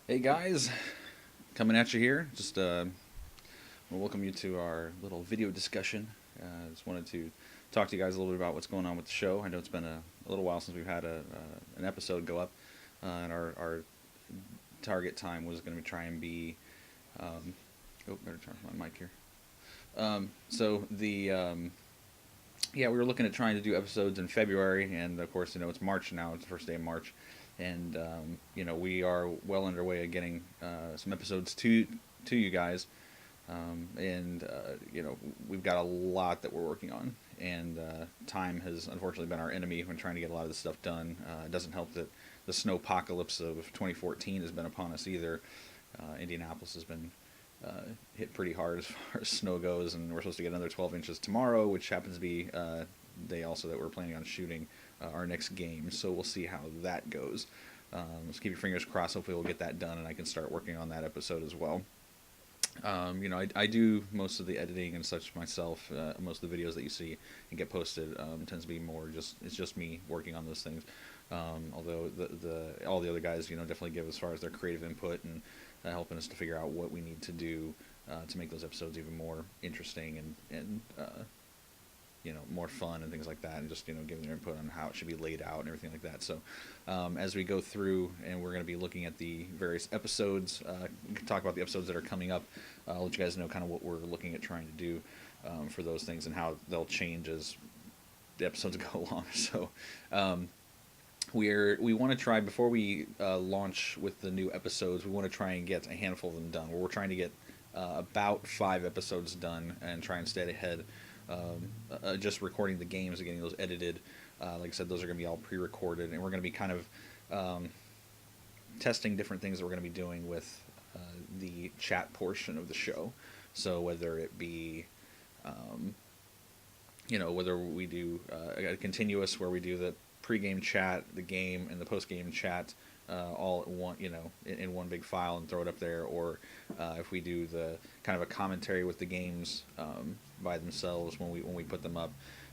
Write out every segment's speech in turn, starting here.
Hey guys, coming at you here. Just we'll welcome you to our little video discussion. Just wanted to talk to you guys a little bit about what's going on with the show. I know it's been a little while since we've had an episode go up, and our target time was going to try and be. Oh, better turn off my mic here. So yeah, we were looking at trying to do episodes in February, and of course, it's March now. It's the first day of March, and we are well underway at getting some episodes to you guys, and we've got a lot that we're working on, and time has unfortunately been our enemy when trying to get a lot of this stuff done. It doesn't help that the snowpocalypse of 2014 has been upon us either. Indianapolis has been hit pretty hard as far as snow goes, and we're supposed to get another 12 inches tomorrow, which happens to be day also that we're planning on shooting our next game. So we'll see how that goes. Just keep your fingers crossed. Hopefully, we'll get that done, and I can start working on that episode as well. I do most of the editing and such myself. Most of the videos that you see and get posted tends to be more just it's just me working on those things. Although the all the other guys definitely give as far as their creative input and helping us to figure out what we need to do to make those episodes even more interesting and more fun and things like that, and just giving their input on how it should be laid out and everything like that. So as we go through, and we're going to be looking at the various episodes, we can talk about the episodes that are coming up. I'll let you guys know kind of what we're looking at trying to do for those things and how they'll change as the episodes go along. So we want to try before we launch with the new episodes. We want to try and get a handful of them done. We're trying to get about 5 episodes done and try and stay ahead. Just recording the games and getting those edited. Like I said, those are going to be all pre-recorded, and we're going to be kind of testing different things that we're going to be doing with the chat portion of the show. So whether it be whether we do a continuous where we do the pre-game chat, the game, and the post-game chat all at one, in one big file and throw it up there, or if we do the kind of a commentary with the games by themselves when we put them up.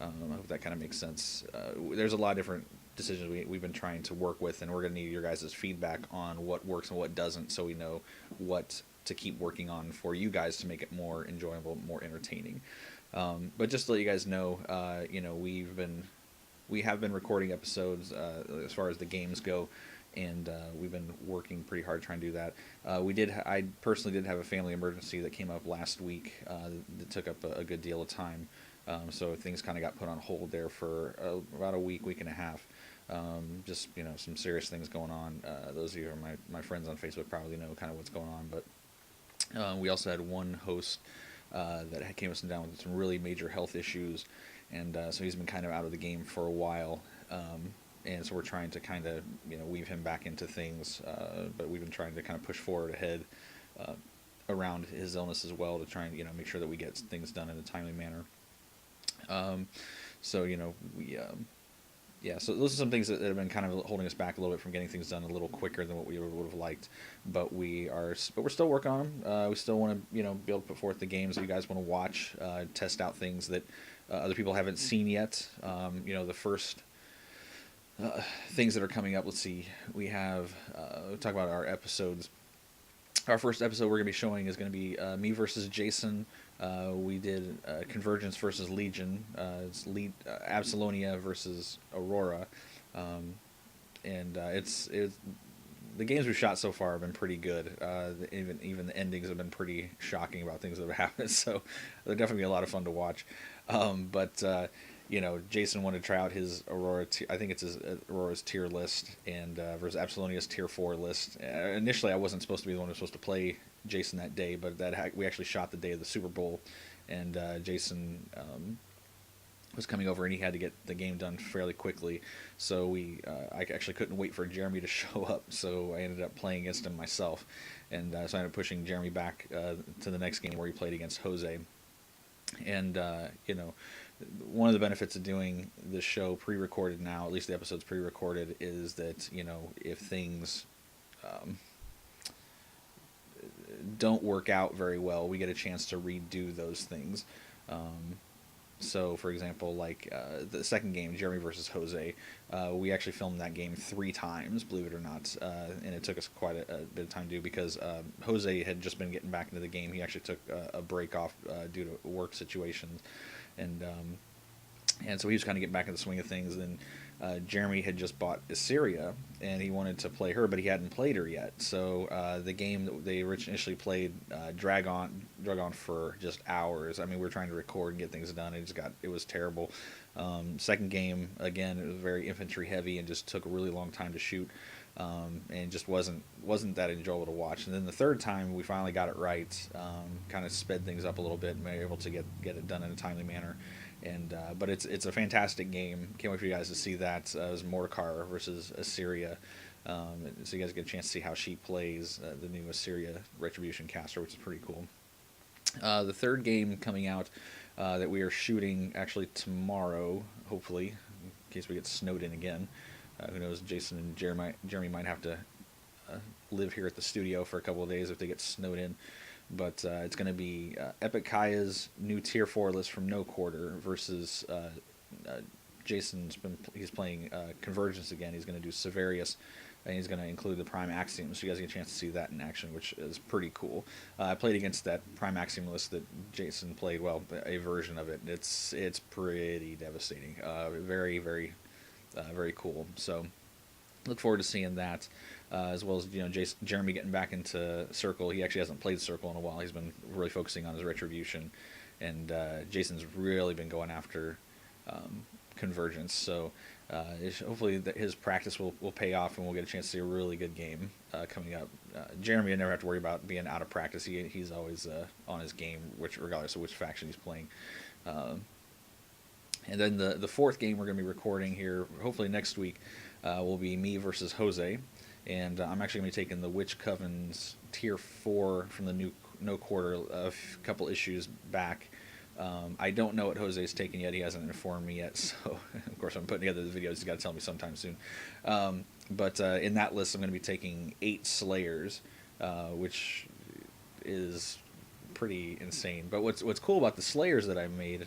I hope that kind of makes sense. There's a lot of different decisions we've been trying to work with, and we're going to need your guys' feedback on what works and what doesn't, so we know what to keep working on for you guys to make it more enjoyable, more entertaining. But just to let you guys know, we have been recording episodes as far as the games go, and we've been working pretty hard trying to do that. I personally did have a family emergency that came up last week that took up a good deal of time. So things kind of got put on hold there for about a week and a half. Just some serious things going on. Those of you who are my friends on Facebook probably know kind of what's going on. But we also had one host that came us down with some really major health issues, and so he's been kind of out of the game for a while. And so we're trying to kind of weave him back into things, but we've been trying to kind of push forward ahead around his illness as well to try and make sure that we get things done in a timely manner. So we yeah, so those are some things that have been kind of holding us back a little bit from getting things done a little quicker than what we would have liked. But we're still working on them. We still want to be able to put forth the games that you guys want to watch, test out things that other people haven't seen yet. The first things that are coming up. Let's see. We have we'll talk about our episodes. Our first episode we're going to be showing is going to be me versus Jason. We did Convergence versus Legion. It's Absalonia versus Aurora, and it's the games we've shot so far have been pretty good. Even the endings have been pretty shocking about things that have happened. So they're definitely a lot of fun to watch. But Jason wanted to try out his Aurora. I think it's his Aurora's tier list, and versus Absalonia's tier 4 list. Initially, I wasn't supposed to be the one who was supposed to play Jason that day, but we actually shot the day of the Super Bowl, and Jason was coming over, and he had to get the game done fairly quickly. So I actually couldn't wait for Jeremy to show up, so I ended up playing against him myself, and so I ended up pushing Jeremy back to the next game where he played against Jose, and one of the benefits of doing this show pre-recorded now, at least the episode's pre-recorded, is that if things don't work out very well, we get a chance to redo those things. So, for example, like the second game, Jeremy versus Jose, we actually filmed that game 3 times, believe it or not, and it took us quite a bit of time to do because Jose had just been getting back into the game. He actually took a break off due to work situations, and so he was kind of getting back in the swing of things. Then Jeremy had just bought Assyria, and he wanted to play her, but he hadn't played her yet. So the game that they initially played drag on for just hours. I mean, we were trying to record and get things done. It was terrible. Second game, again, it was very infantry heavy and just took a really long time to shoot. And just wasn't that enjoyable to watch. And then the third time we finally got it right, kind of sped things up a little bit and were able to get it done in a timely manner. And but it's a fantastic game. Can't wait for you guys to see that. It was Mordekar versus Assyria. So you guys get a chance to see how she plays the new Assyria Retribution caster, which is pretty cool. The third game coming out that we are shooting actually tomorrow, hopefully, in case we get snowed in again. Who knows? Jason and Jeremy might have to live here at the studio for a couple of days if they get snowed in. But it's going to be Epic Kaya's new Tier 4 list from No Quarter versus he's playing Convergence again. He's going to do Severius, and he's going to include the Prime Axiom, so you guys get a chance to see that in action, which is pretty cool. I played against that Prime Axiom list that Jason played, well, a version of it. It's pretty devastating. Very, very, very cool. So look forward to seeing that. As well as Jeremy getting back into Circle. He actually hasn't played Circle in a while. He's been really focusing on his Retribution, and Jason's really been going after Convergence. So hopefully his practice will pay off, and we'll get a chance to see a really good game coming up. Jeremy, I never have to worry about being out of practice. He's always on his game, regardless of which faction he's playing. And then the fourth game we're going to be recording here, hopefully next week, will be me versus Jose. And I'm actually going to be taking the Witch Coven's Tier 4 from the new No Quarter a couple issues back. I don't know what Jose's taken yet. He hasn't informed me yet. So, of course, I'm putting together the videos. He's got to tell me sometime soon. But in that list, I'm going to be taking 8 Slayers, which is pretty insane. But what's cool about the Slayers that I made,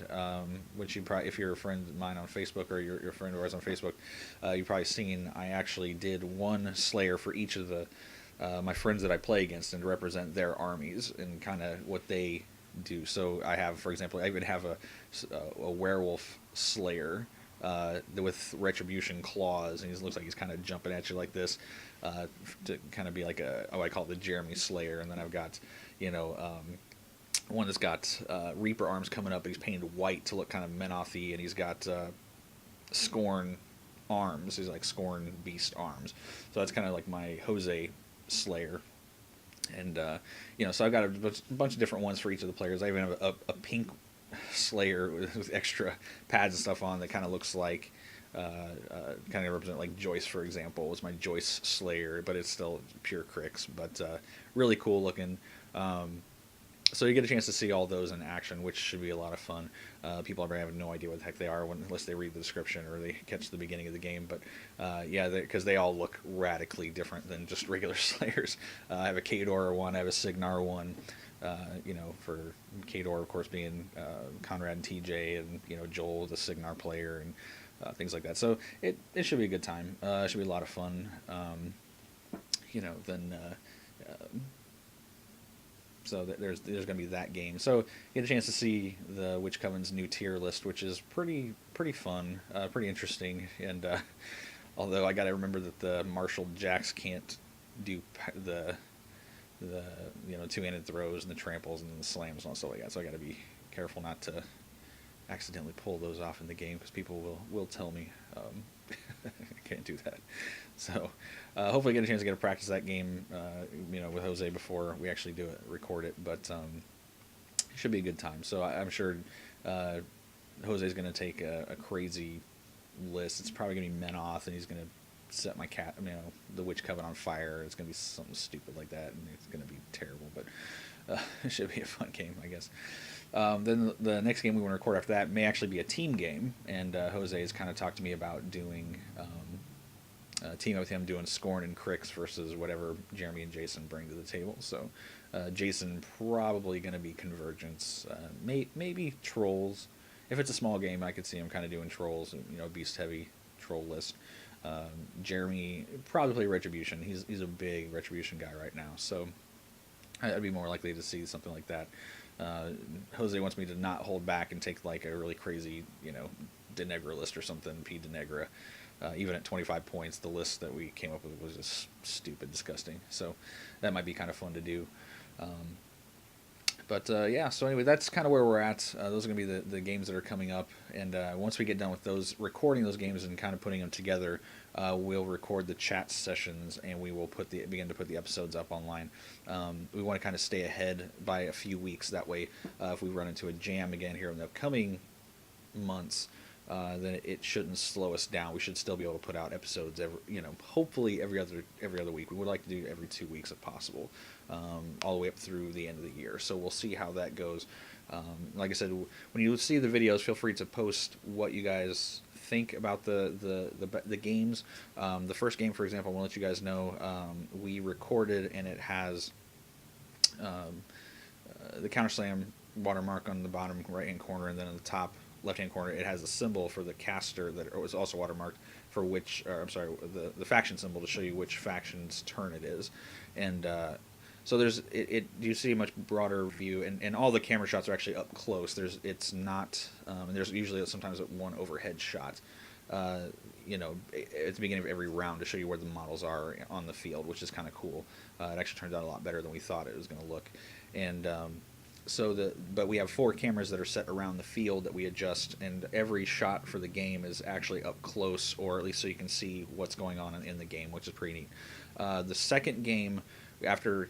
which you probably, if you're a friend of mine on Facebook or you're a friend of ours on Facebook, you've probably seen I actually did one Slayer for each of the my friends that I play against and to represent their armies and kind of what they do. So I have, for example, I even have a werewolf Slayer with Retribution claws, and he looks like he's kind of jumping at you like this to kind of be like I call it the Jeremy Slayer. And then I've got one that's got Reaper arms coming up, but he's painted white to look kind of Menothy, and he's got Scorn arms. He's like Scorn Beast arms. So that's kind of like my Jose Slayer. And, so I've got a bunch of different ones for each of the players. I even have a pink Slayer with extra pads and stuff on that kind of looks like, kind of represent like Joyce, for example, was my Joyce Slayer, but it's still pure Crix, but really cool looking. So you get a chance to see all those in action, which should be a lot of fun. People probably have no idea what the heck they are unless they read the description or they catch the beginning of the game. But because they all look radically different than just regular Slayers. I have a Khador one, I have a Cygnar one. For Khador, of course, being Conrad and TJ, and Joel, the Cygnar player, and things like that. So it should be a good time. It should be a lot of fun. So there's going to be that game. So you get a chance to see the Witch Coven's new tier list, which is pretty fun, pretty interesting. And although I got to remember that the Marshall Jacks can't do the 2-handed throws and the tramples and the slams and all stuff like that. So I got to be careful not to accidentally pull those off in the game because people will tell me I can't do that. So hopefully get a chance to get to practice that game, with Jose before we actually do it, record it. But it should be a good time. So I'm sure Jose's going to take a crazy list. It's probably going to be Menoth, and he's going to set my the Witch Coven on fire. It's going to be something stupid like that, and it's going to be terrible. But it should be a fun game, I guess. Then the next game we want to record after that may actually be a team game, and Jose has kind of talked to me about doing team up with him doing Scorn and Crix versus whatever Jeremy and Jason bring to the table. So Jason probably going to be Convergence, maybe Trolls, if it's a small game, I could see him kind of doing trolls, you know, beast heavy troll list. Jeremy probably play Retribution. He's a big Retribution guy right now, so I'd be more likely to see something like that. Uh, Jose wants me to not hold back and take like a really crazy, you know, Denegra list or something. P Denegra, even at 25 points, the list that we came up with was just stupid, disgusting. So that might be kind of fun to do. Um, but yeah, so anyway, that's kind of where we're at. Those are going to be the games that are coming up. And once we get done with those, recording those games and kind of putting them together, we'll record the chat sessions and we will begin to put the episodes up online. We want to kind of stay ahead by a few weeks. That way, if we run into a jam again here in the upcoming months, then it shouldn't slow us down. We should still be able to put out episodes hopefully every other week. We would like to do every 2 weeks if possible, all the way up through the end of the year. So we'll see how that goes. Like I said, when you see the videos, feel free to post what you guys think about the games. The first game, for example, I want to let you guys know we recorded, and it has the Counter Slam watermark on the bottom right hand corner, and then on the top left hand corner it has a symbol for the caster that was also watermarked for which, or I'm sorry, the faction symbol to show you which faction's turn it is. And so you see a much broader view, and all the camera shots are actually up close. It's not there's usually sometimes one overhead shot at the beginning of every round to show you where the models are on the field, which is kind of cool. It actually turns out a lot better than we thought it was going to look. And but we have 4 cameras that are set around the field that we adjust, and every shot for the game is actually up close, or at least so you can see what's going on in the game, which is pretty neat. The second game, after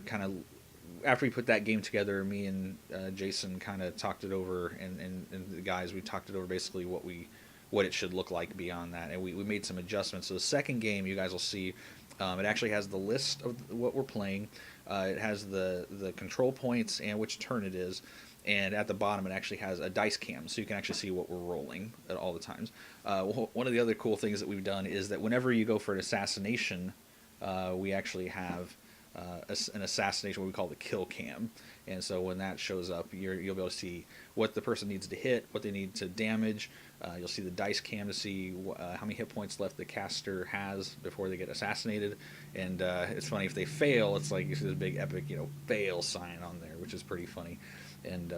we put that game together, me and Jason kind of talked it over, and the guys, we talked it over basically what it should look like beyond that, and we made some adjustments. So the second game, you guys will see, it actually has the list of what we're playing. It has the control points and which turn it is, and at the bottom it actually has a dice cam, so you can actually see what we're rolling at all the times. One of the other cool things that we've done is that whenever you go for an assassination, we actually have an assassination, what we call the kill cam. And so when that shows up, you'll be able to see what the person needs to hit, what they need to damage. You'll see the dice cam to see how many hit points left the caster has before they get assassinated. And it's funny, if they fail, it's like you see this big epic, fail sign on there, which is pretty funny. And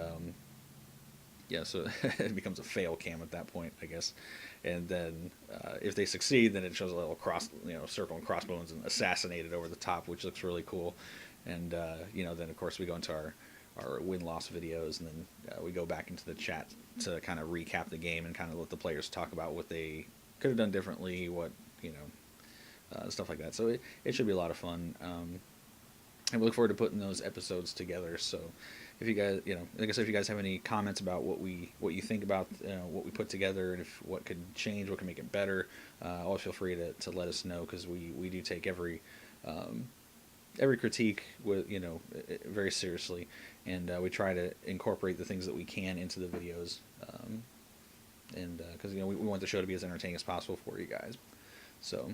yeah, so it becomes a fail cam at that point, I guess. And then if they succeed, then it shows a little cross, circle and crossbones and assassinated over the top, which looks really cool. And then of course we go into our win-loss videos, and then we go back into the chat to kind of recap the game and kind of let the players talk about what they could have done differently, what stuff like that. So it should be a lot of fun, and we look forward to putting those episodes together. So if you guys, like I said, if you guys have any comments about what you think about what we put together, and if what could change, what can make it better, always feel free to let us know, because we do take every critique with very seriously, and we try to incorporate the things that we can into the videos, and because we want the show to be as entertaining as possible for you guys. So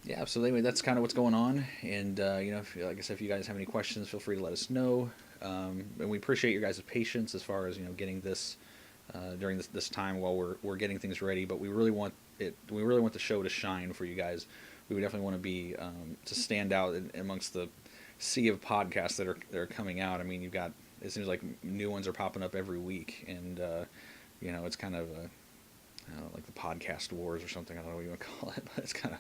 yeah, so anyway, that's kind of what's going on, and like I said, if you guys have any questions, feel free to let us know, and we appreciate your guys' patience as far as getting this during this time while we're getting things ready. But we really want the show to shine for you guys. We would definitely want to be to stand out amongst the sea of podcasts that are coming out. I mean, it seems like new ones are popping up every week, and it's kind of like the podcast wars or something. I don't know what you want to call it, but it's kind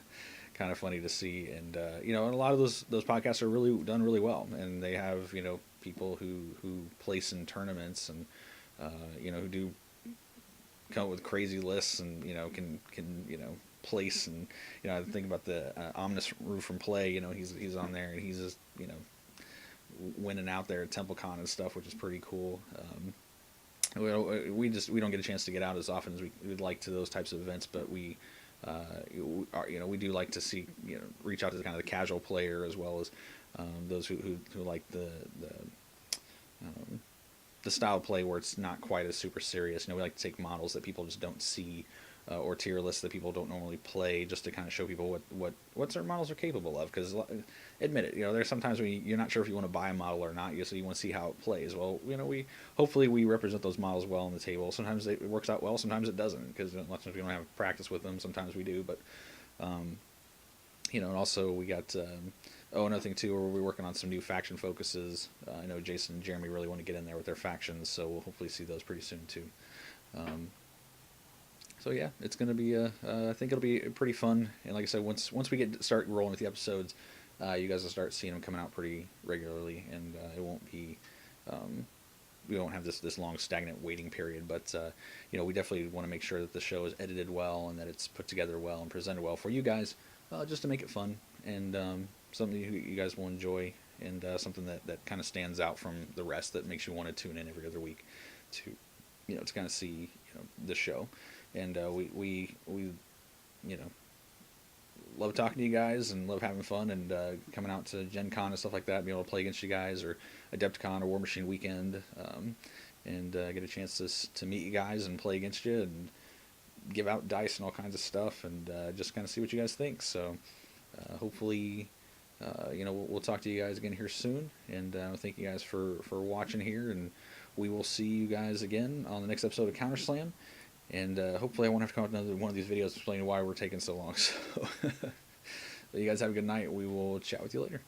of funny to see. And and a lot of those podcasts are really done really well, and they have people who place in tournaments, and who do come up with crazy lists, and can place, and I think about the Omnis Roof from Play. He's on there, and he's just winning out there at TempleCon and stuff, which is pretty cool. We don't get a chance to get out as often as we'd like to those types of events, but we we do like to see reach out to kind of the casual player, as well as those who like the style of play where it's not quite as super serious. We like to take models that people just don't see or tier lists that people don't normally play, just to kind of show people what certain models are capable of. Because admit it, there's sometimes when you're not sure if you want to buy a model or not, so you want to see how it plays. Well, we hopefully we represent those models well on the table. Sometimes it works out well, sometimes it doesn't, because lots of we don't have practice with them. Sometimes we do, but and also we got another thing too, where we're working on some new faction focuses. I know Jason and Jeremy really want to get in there with their factions, so we'll hopefully see those pretty soon too. So yeah, it's gonna be I think it'll be pretty fun. And like I said, once we start rolling with the episodes, you guys will start seeing them coming out pretty regularly, and it won't be we won't have this long stagnant waiting period. But we definitely want to make sure that the show is edited well and that it's put together well and presented well for you guys, just to make it fun and something you guys will enjoy, and something that kind of stands out from the rest, that makes you want to tune in every other week to to kind of see the show. And we love talking to you guys and love having fun, and coming out to Gen Con and stuff like that, being able to play against you guys, or Adepticon or War Machine Weekend, and get a chance to meet you guys and play against you and give out dice and all kinds of stuff, and just kind of see what you guys think. So hopefully we'll talk to you guys again here soon, and thank you guys for watching here, and we will see you guys again on the next episode of Counter Slam. And hopefully I won't have to come up with another one of these videos explaining why we're taking so long. So you guys have a good night. We will chat with you later.